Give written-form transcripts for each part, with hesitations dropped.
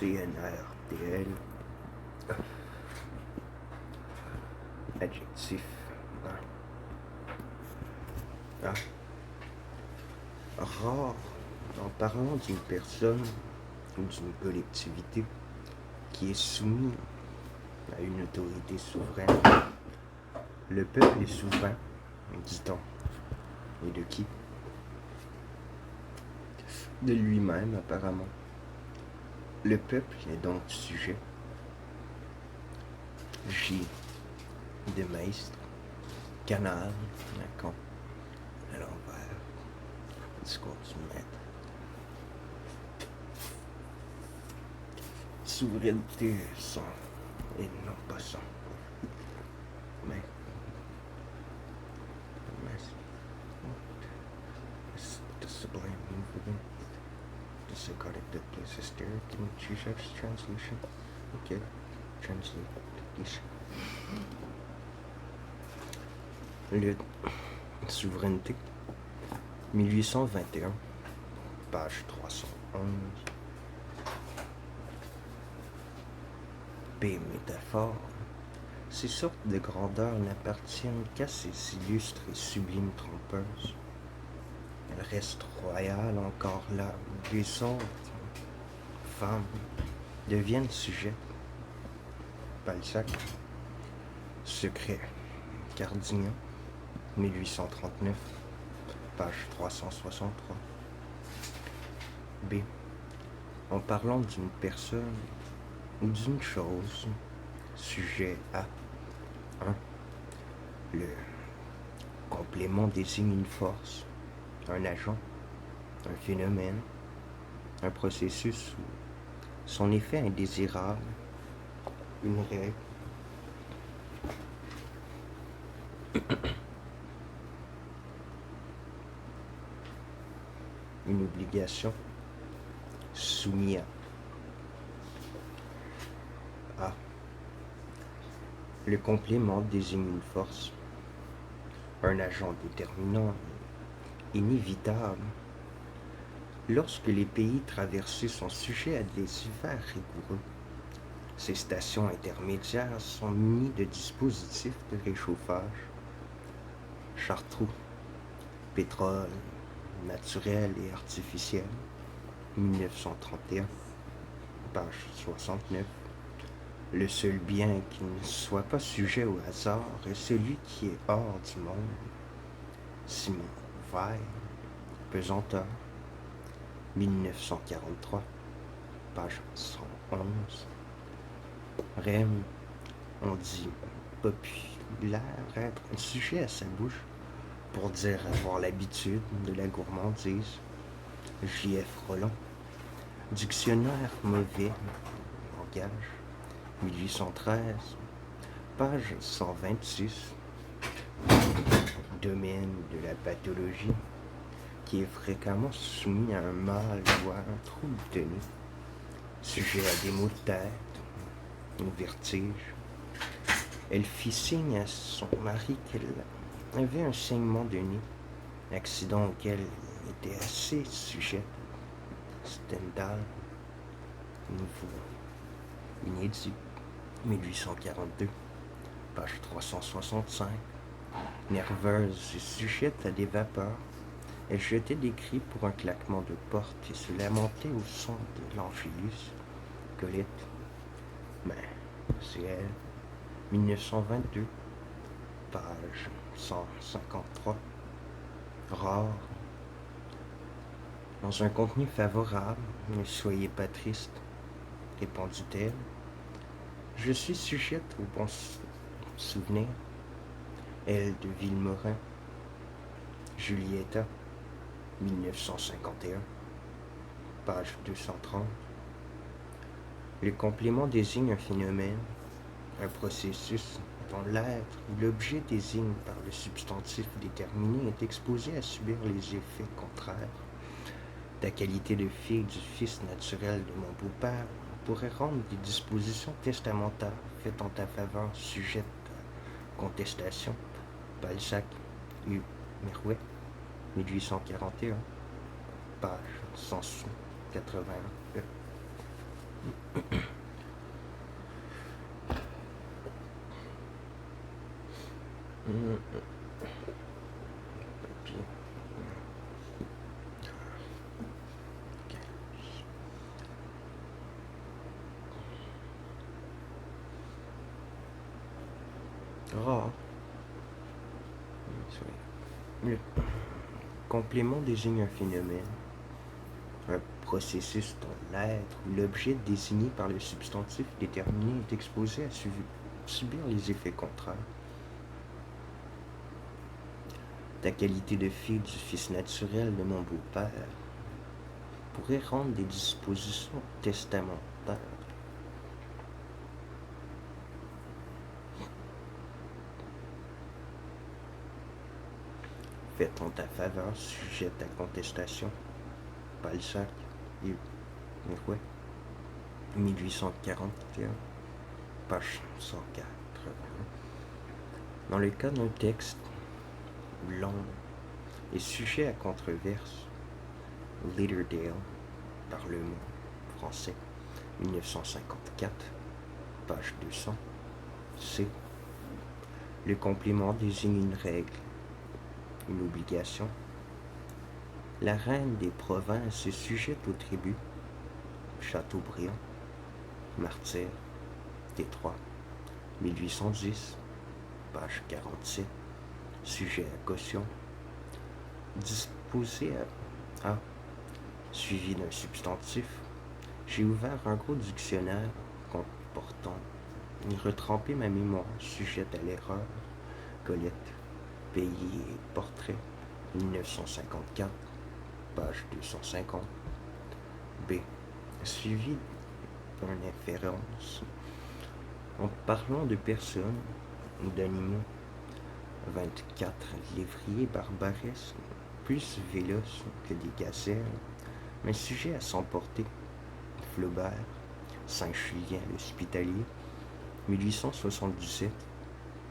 CNRTL. Adjectif. Rare, en parlant d'une personne ou d'une collectivité qui est soumise à une autorité souveraine. Le peuple est souverain, dit-on. Et de qui? De lui-même, apparemment. Le peuple est donc sujet. J de maître, canal, con, à l'envers, discours du maître. Souveraineté son, et non pas son. Mais the sublime movement. The psychotic that plays hysteric in Zizek's translation. Ok, translation. Le souveraineté, 1821, page 311. B. Métaphore. Ces sortes de grandeurs n'appartiennent qu'à ces illustres et sublimes trompeuses. Elles restent royales encore là où les autres femmes deviennent sujettes. Balzac. Secret. Cardignan, 1839, page 363. B. En parlant d'une personne ou d'une chose, sujet à 1. Le complément désigne une force, un agent, un phénomène, un processus ou son effet indésirable, une règle. Une obligation soumise à. Le complément désigne une force, un agent déterminant, inévitable. Lorsque les pays traversés sont sujets à des hivers rigoureux, ces stations intermédiaires sont munies de dispositifs de réchauffage, chartreux, pétrole, naturel et artificiel, 1931, page 69. Le seul bien qui ne soit pas sujet au hasard est celui qui est hors du monde. Simon Weil, Pesanteur, 1943, page 111. Rem, on dit populaire être un sujet à sa bouche pour dire avoir l'habitude de la gourmandise. J.F. Roland, dictionnaire mauvais, langage, 1813, page 126. Domaine de la pathologie qui est fréquemment soumis à un mal ou à un trouble de nez, sujet à des maux de tête, un vertige. Elle fit signe à son mari qu'elle avait un saignement de nez, accident auquel elle était assez sujette. Stendhal, nouveau, inédit, 1842, page 365. Nerveuse et sujette à des vapeurs, elle jetait des cris pour un claquement de porte et se lamentait au son de l'Angélus. Colette, mais c'est elle, 1922, page 153. Rare. Dans un contenu favorable, ne soyez pas triste, répondit-elle. Je suis sujette aux bons souvenirs. Elle de Villemorin. Julietta, 1951, page 230. Le complément désigne un phénomène, un processus dont l'être ou l'objet désigne par le substantif déterminé est exposé à subir les effets contraires. Ta qualité de fille du fils naturel de mon beau-père pourrait rendre des dispositions testamentaires faites en ta faveur sujettes à contestation. Balzac, U. Mirouet, 1841, page 181. Papier. Rare. Le complément désigne un phénomène, un processus dont l'être ou l'objet désigné par le substantif déterminé est exposé à subir les effets contraires. Ta qualité de fille du fils naturel de mon beau-père pourrait rendre des dispositions testamentaires. Faites en ta faveur sujette à contestation. Balzac, et ouais, 1841, page 180. Dans le cas d'un texte long et sujet à controverse, Lauderdale, Parlement français, 1954, page 200, C. Le complément désigne une règle, une obligation. La reine des provinces se sujette au tribut. Chateaubriand, Martyr, Détroit, 1810, page 47, sujet à caution. Disposé à suivi d'un substantif. J'ai ouvert un gros dictionnaire comportant retrempé ma mémoire sujette à l'erreur. Colette, pays et portrait, 1954, page 250. B. Suivi d'une inférence. En parlant de personnes ou d'animaux, 24 lévriers barbaresques, plus véloces que des gazelles, mais sujets à s'emporter. Flaubert, Saint-Julien l'Hospitalier, 1877,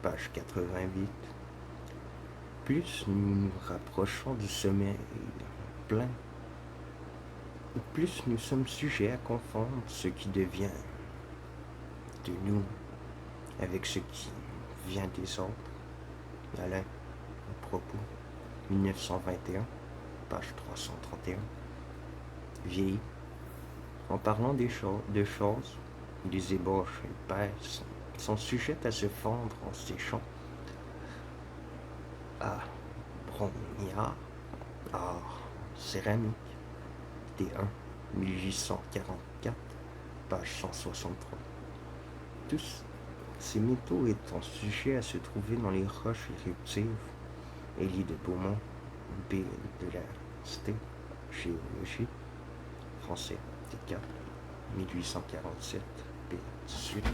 page 88. Plus nous nous rapprochons du sommeil plein, plus nous sommes sujets à confondre ce qui devient de nous avec ce qui vient des autres. Alain, propos, 1921, page 331. Vieilli, en parlant de choses, des ébauches épaisses sont sujettes à se fondre en séchant. À Brognard, art, céramique, D1, 1844, page 163. Tous ces métaux étant sujets à se trouver dans les roches éruptives, Élie de Beaumont, B. de la Cité, Géologie, français, T4, 1847, B. 18.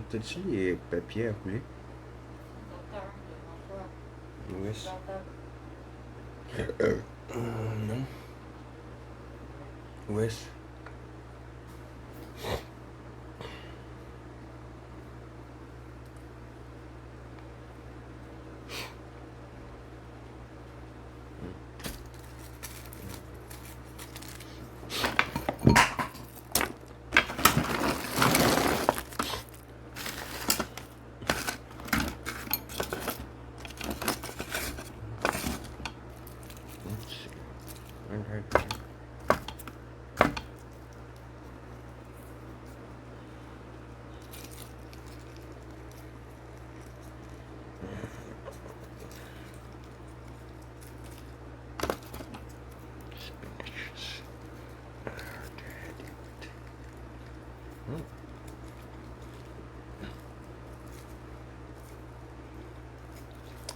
'T'as-tu les papiers à rouler? Docteur, devant toi. Oui. Docteur. Non. Ouais.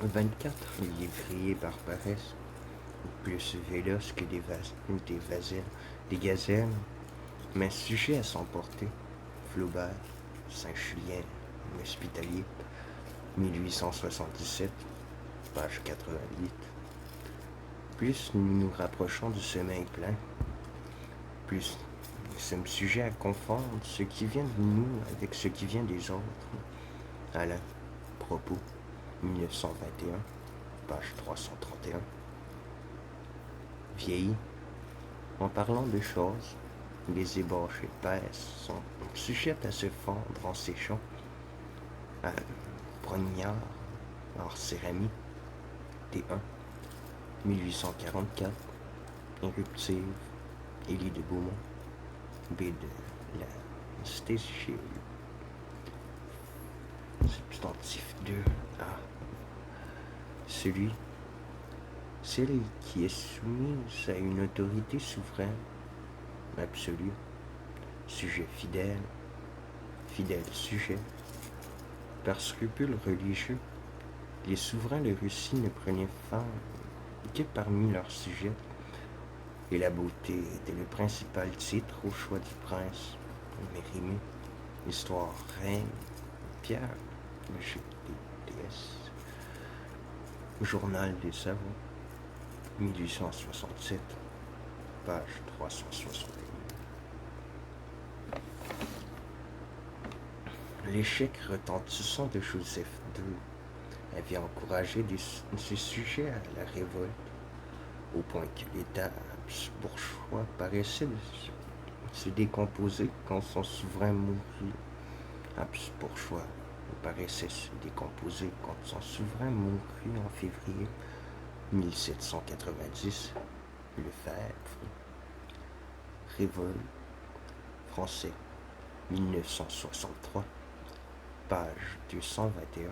« 24 lévriers barbaresques, plus véloce que des gazelles, mais sujet à s'emporter. Flaubert, Saint-Julien, L'Hospitalier, 1877, page 88. Plus nous nous rapprochons du sommeil plein, plus nous sommes sujets à confondre ce qui vient de nous avec ce qui vient des autres. Alain, Propos, 1921, page 331. Vieilli, en parlant de choses, les ébauches épaisses sont sujettes à se fondre en séchant. À Brognard, hors céramique, T1, 1844, Éruptive, Élie de Beaumont, B de la Stéchille, substantif 2, A. Celle qui est soumise à une autorité souveraine, absolue, sujet fidèle, fidèle sujet. Par scrupule religieux, les souverains de Russie ne prenaient fin que parmi leurs sujets, et la beauté était le principal titre au choix du prince. Mérimée, Histoire, règne, Pierre, logique des déesses. Journal des savants, 1867, page 361. L'échec retentissant de Joseph II avait encouragé ses sujets à la révolte, au point que l'État bourgeois paraissait se décomposer quand son souverain mourut. Bourgeois paraissait se décomposer quand son souverain mourut en février 1790. Lefebvre, Révolte, français, 1963, page 221.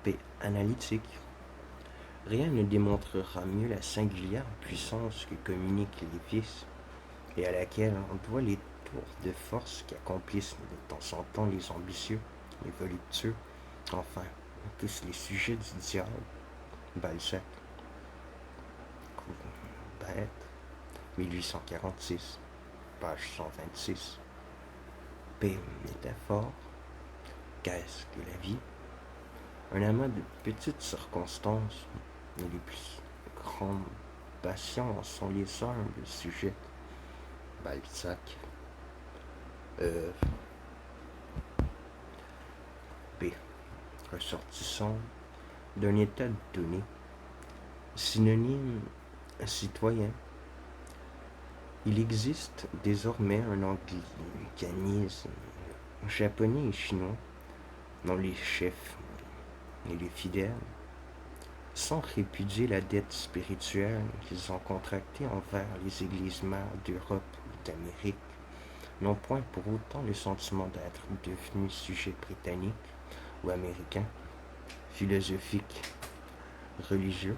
P. Analytique. Rien ne démontrera mieux la singulière puissance que communiquent les vices et à laquelle on doit les tours de force qu'accomplissent de temps en temps les ambitieux, les voluptueux, enfin, tous les sujets du diable. Balzac, Bête, 1846, page 126. P. Métaphore. Qu'est-ce que la vie? Un amas de petites circonstances, mais les plus grandes passions sont les humbles sujets. Balzac. P. Ressortissant d'un état donné. Synonyme citoyen. Il existe désormais un anglicanisme japonais et chinois dont les chefs et les fidèles, sans répudier la dette spirituelle qu'ils ont contractée envers les églises mères d'Europe ou d'Amérique, n'ont point pour autant le sentiment d'être devenus sujets britanniques ou américains, philosophiques, religieux,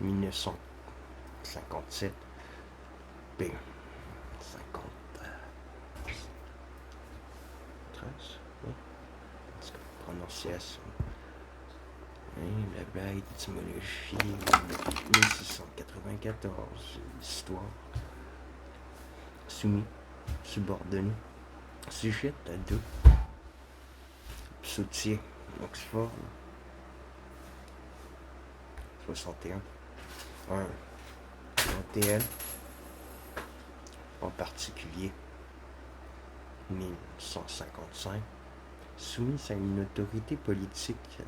1957, B. 50. 13, oui. Prononciation. La étymologie, 1694, histoire. Soumis, subordonné, sujet à deux. Psautier, Oxford, 61. Un TL, en particulier, 1155, soumise à une autorité politique,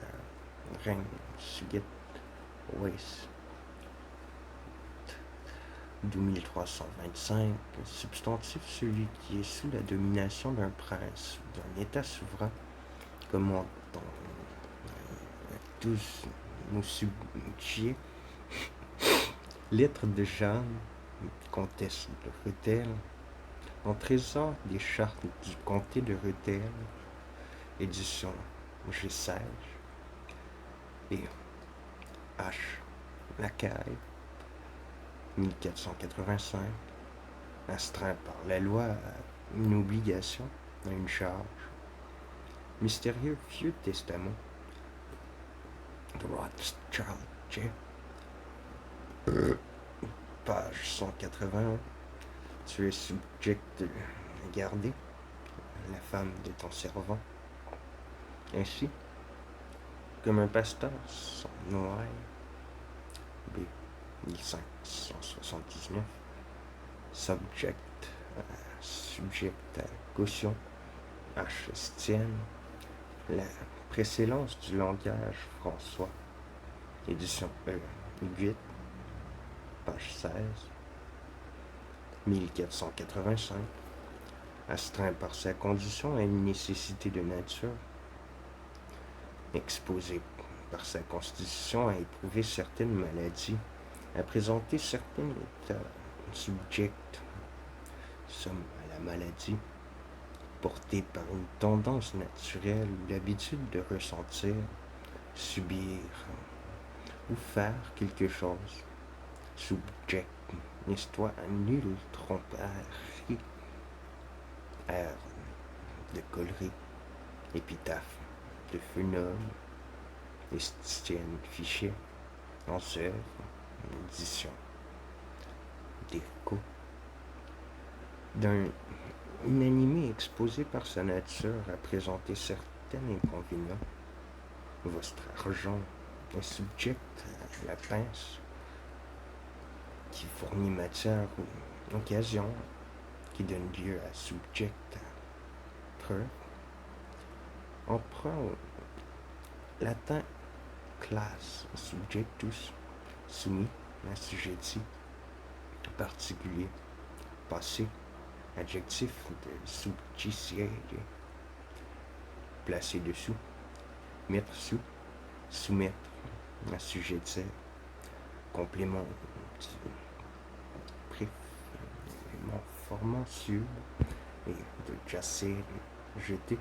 règne Suget Weiss, 2325, substantif celui qui est sous la domination d'un prince, d'un état souverain, commandant tous nous subjuguer. Lettre de Jeanne, comtesse de Rethel, en trésor des chartes du comté de Rethel, édition G16, et H. Lacaille, 1485, astreint par la loi à une obligation, à une charge. Mystérieux vieux testament de Rothschild, Page 181. Tu es subject de garder la femme de ton servant. Ainsi, comme un pasteur sans Noailles, B. 1579, subject à caution, H. Estienne, la précédence du langage François, édition 8, page 16, 1485, astreint par sa condition à une nécessité de nature, exposé par sa constitution à éprouver certaines maladies, à présenter certains états subjects, somme à la maladie, porté par une tendance naturelle ou l'habitude de ressentir, subir ou faire quelque chose. Subject, n'est-ce à nul tromperie, air de colerie, épitaphe de Fenol, Estienne Fichet, en œuvre, édition d'Irco, d'un inanimé exposé par sa nature à présenter certains inconvénients. Votre argent est subject à la pince qui fournit matière ou occasion qui donne lieu à subject à preuve. Emprunt au latin classe, subjectus, soumis, assujetti, particulier, passé, adjectif de subjiciere, placer dessous, mettre sous, soumettre, assujettir, complément du préférement formant sur et de jasser, jeter,